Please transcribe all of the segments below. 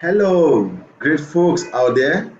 Hello, great folks out there.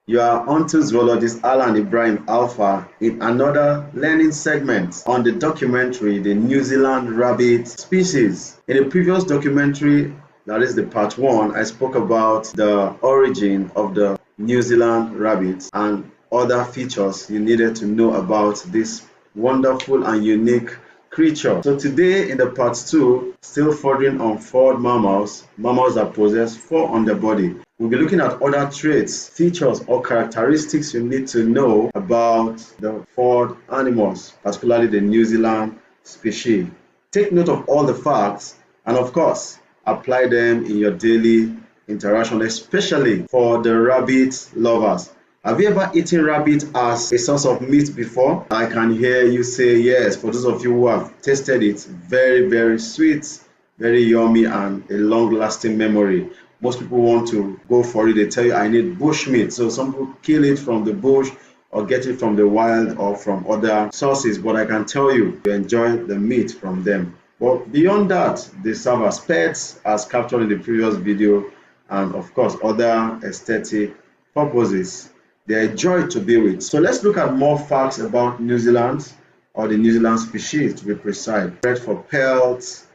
You are onto Zoologist Alan Ibrahim Alpha in another learning segment on the documentary The New Zealand Rabbit Species. In the previous documentary, that is the part one, I spoke about the origin of the New Zealand rabbit and other features you needed to know about this wonderful and unique creature. So today in the part two, still furthering on furred mammals that possess fur on the body. We'll be looking at other traits, features, or characteristics you need to know about the furred animals, particularly the New Zealand species. Take note of all the facts and of course, apply them in your daily interaction, especially for the rabbit lovers. Have you ever eaten rabbit as a source of meat before? I can hear you say yes. For those of you who have tasted it, very, very sweet, very yummy, and a long-lasting memory. Most people want to go for it. They tell you, I need bush meat. So some people kill it from the bush or get it from the wild or from other sources. But I can tell you, you enjoy the meat from them. But beyond that, they serve as pets, as captured in the previous video, and of course, other aesthetic purposes. They're a joy to be with. So let's look at more facts about New Zealand, or the New Zealand species to be precise. Bred for pelts,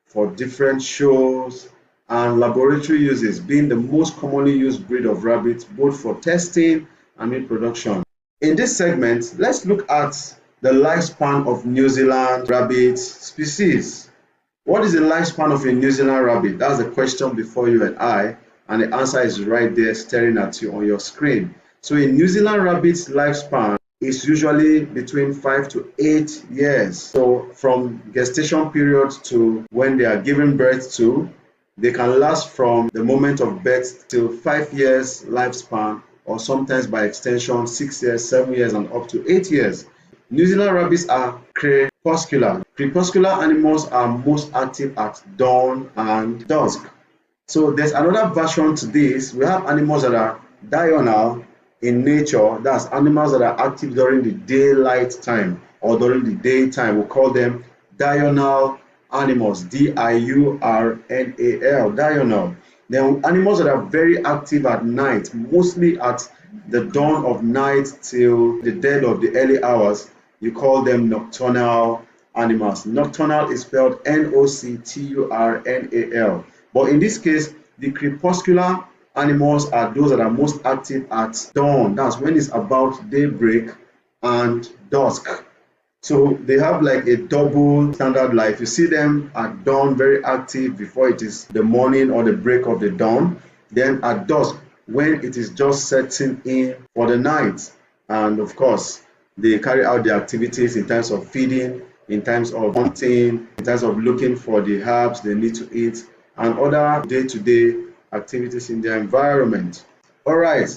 for different shows, and laboratory uses, being the most commonly used breed of rabbits, both for testing and meat production. In this segment, let's look at the lifespan of New Zealand rabbit species. What is the lifespan of a New Zealand rabbit? That's the question before you and the answer is right there staring at you on your screen. So a New Zealand rabbit's lifespan is usually between 5 to 8 years. So from gestation period to when they are given birth to, they can last from the moment of birth till 5 years lifespan, or sometimes by extension 6 years, 7 years, and up to 8 years. New Zealand rabbits are crepuscular. Crepuscular animals are most active at dawn and dusk. So there's another version to this. We have animals that are diurnal in nature. That's animals that are active during the daylight time or during the daytime. We call them diurnal animals, diurnal, diurnal. Then animals that are very active at night, mostly at the dawn of night till the dead of the early hours, you call them nocturnal animals. Nocturnal is spelled Nocturnal. But in this case, the crepuscular animals are those that are most active at dawn. That's when it's about daybreak and dusk. So they have like a double standard life. You see them at dawn very active before it is the morning or the break of the dawn. Then at dusk when it is just setting in for the night. And of course, they carry out their activities in terms of feeding, in terms of hunting, in terms of looking for the herbs they need to eat, and other day-to-day activities in their environment. All right,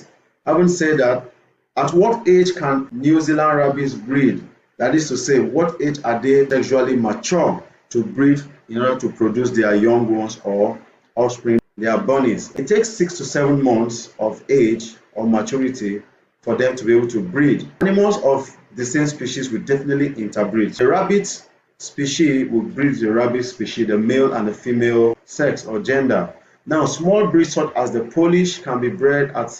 having said that, at what age can New Zealand rabbits breed? That is to say, what age are they sexually mature to breed in order to produce their young ones or offspring, their bunnies? It takes 6 to 7 months of age or maturity for them to be able to breed. Animals of the same species will definitely interbreed. The rabbit species will breed the rabbit species, the male and the female sex or gender. Now, small breeds such as the Polish can be bred at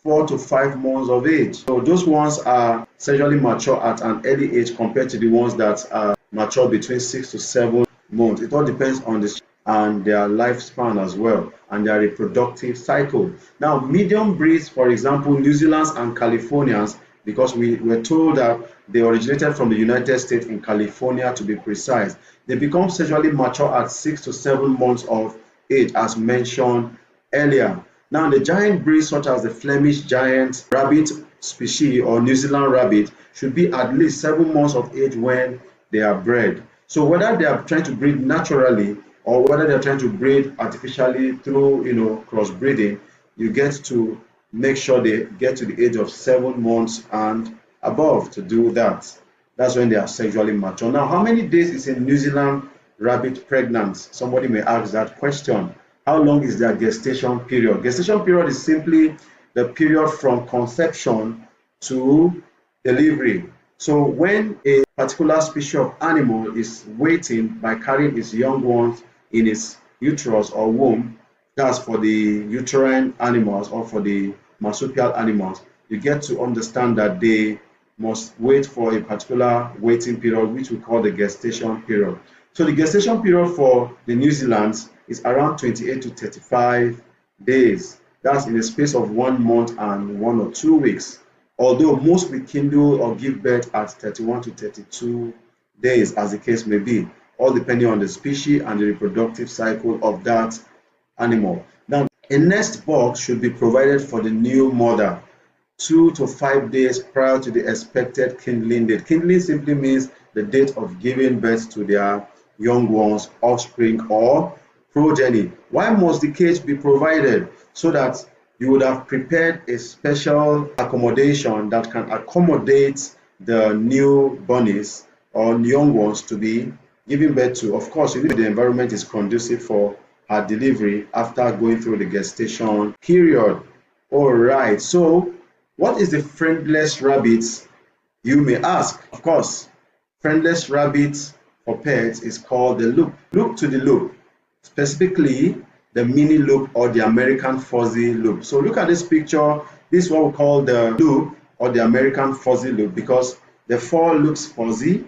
4 to 5 months of age. So those ones are sexually mature at an early age compared to the ones that are mature between 6 to 7 months. It all depends on the and their lifespan as well and their reproductive cycle. Now, medium breeds, for example, New Zealanders and Californians, because we were told that they originated from the United States in California to be precise, they become sexually mature at 6 to 7 months of age, as mentioned earlier. Now, the giant breeds such as the Flemish giant rabbit species or New Zealand rabbit should be at least 7 months of age when they are bred. So whether they are trying to breed naturally or whether they're trying to breed artificially through crossbreeding, you get to make sure they get to the age of 7 months and above to do that. That's when they are sexually mature. Now, how many days is a New Zealand rabbit pregnant? Somebody may ask that question. How long is their gestation period? Gestation period is simply the period from conception to delivery. So when a particular species of animal is waiting by carrying its young ones in its uterus or womb, That's for the uterine animals or for the marsupial animals. You get to understand that they must wait for a particular waiting period, which we call the gestation period. So the gestation period for the New Zealand is around 28 to 35 days. That's in the space of 1 month and 1 or 2 weeks. Although most will kindle or give birth at 31 to 32 days, as the case may be, all depending on the species and the reproductive cycle of that animal. Now, a nest box should be provided for the new mother 2 to 5 days prior to the expected kindling date. Kindling simply means the date of giving birth to their young ones, offspring, or progeny. Why must the cage be provided? So that you would have prepared a special accommodation that can accommodate the new bunnies or young ones to be giving birth to. Of course, you need the environment is conducive for her delivery after going through the gestation period. All right, so what is the friendless rabbit, you may ask? Of course, friendless rabbit for pets is called the loop. Loop to the loop, specifically the mini loop or the American fuzzy loop. So look at this picture. This is what we call the loop or the American fuzzy loop because the fur looks fuzzy,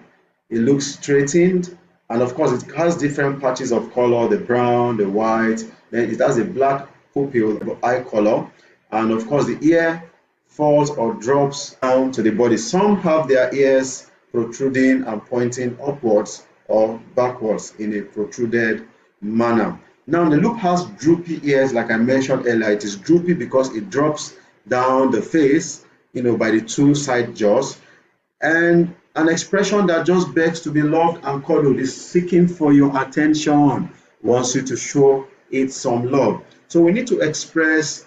it looks straightened, and of course it has different patches of color, the brown, the white, then it has a black pupil, the eye color, and of course the ear falls or drops down to the body. Some have their ears protruding and pointing upwards or backwards in a protruded manner. Now the loop has droopy ears, like I mentioned earlier. It is droopy because it drops down the face, by the two side jaws, and an expression that just begs to be loved and cuddled is seeking for your attention, wants you to show it some love. So we need to express,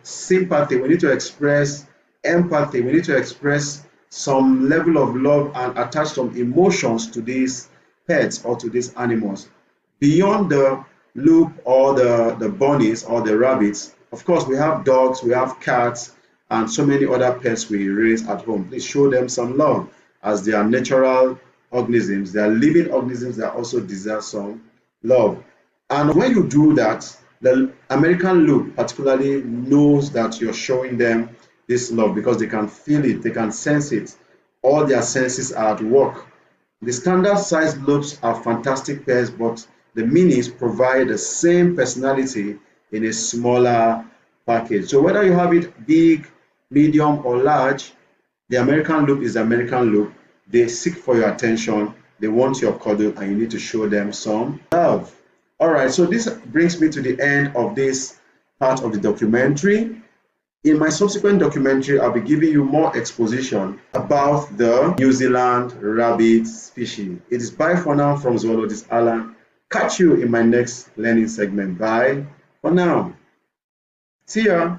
sympathy. We need to express empathy. We need to express some level of love and attach some emotions to these pets or to these animals. Beyond the loop or the bunnies or the rabbits, of course, we have dogs, we have cats, and so many other pets we raise at home. Please show them some love as they are natural organisms. They are living organisms that also deserve some love. And when you do that, the American loop particularly knows that you're showing them this love because they can feel it, they can sense it. All their senses are at work. The standard size loops are fantastic pairs, but the minis provide the same personality in a smaller package. So whether you have it big, medium, or large, the American loop is the American loop. They seek for your attention, they want your cuddle, and you need to show them some love. All right, so this brings me to the end of this part of the documentary. In my subsequent documentary, I'll be giving you more exposition about the New Zealand rabbit species. It is bye for now from Zoologist Alan. Catch you in my next learning segment. Bye for now. See ya.